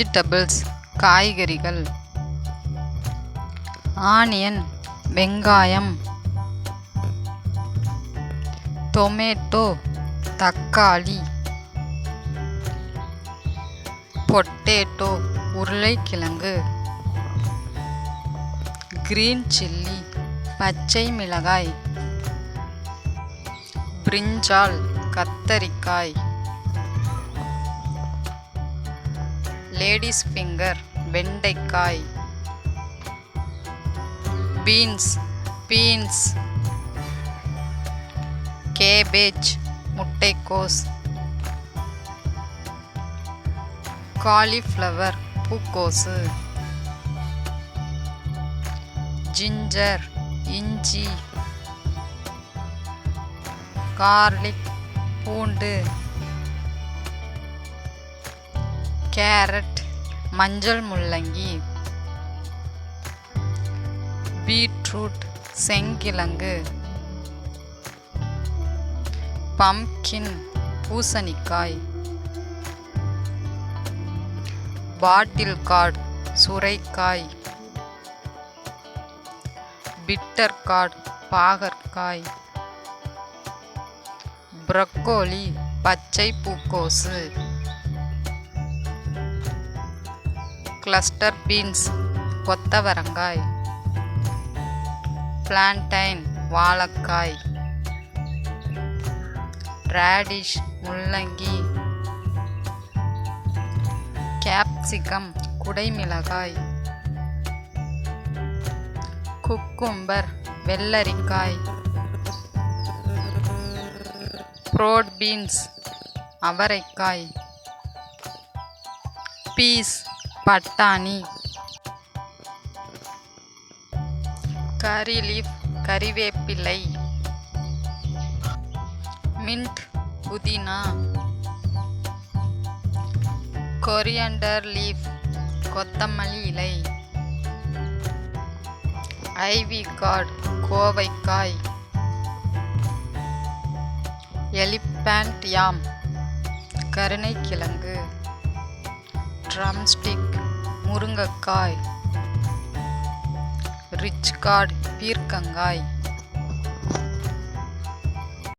Vegetables காய்கறிகள். Onion வெங்காயம். Tomato தக்காளி. பொட்டேட்டோ உருளைக்கிழங்கு. கிரீன் சில்லி பச்சை மிளகாய். பிரிஞ்சால் கத்தரிக்காய். லேடிஸ் ஃபிங்கர் வெண்டைக்காய். பீன்ஸ். கேபேஜ் முட்டைக்கோஸ். காலிஃப்ளவர் பூக்கோசு. ஜிஞ்சர் இஞ்சி. கார்லிக் பூண்டு. கேரட் மஞ்சள் முள்ளங்கி. பீட்ரூட் செங்கிழங்கு. பம்ப்கின் பூசணிக்காய். பாட்டில் கார்ட் சுரைக்காய். பிட்டர் கார்ட் பாகற்காய். ப்ரொக்கோலி பச்சை பூக்கோசு. கிளஸ்டர் பீன்ஸ் கொத்தவரங்காய். பிளான்டைன் வாழைக்காய். ரேடிஷ் முள்ளங்கி. கேப்சிகம் குடைமிளகாய். குக்கும்பர் வெள்ளரிக்காய். ப்ரோட் பீன்ஸ் அவரைக்காய். பீஸ் பட்டாணி. கறி லீஃப் கறிவேப்பிலை. மின்ட் புதினா. கொரியாண்டர் லீஃப் கொத்தமல்லி இலை. IV card கோவைக்காய். எலிபேண்ட் யாம் கருணைக்கிழங்கு. ட்ரம்ஸ்டிக் முருங்கைக்காய். ரிச் கார்ட் பீர்க்கங்காய்.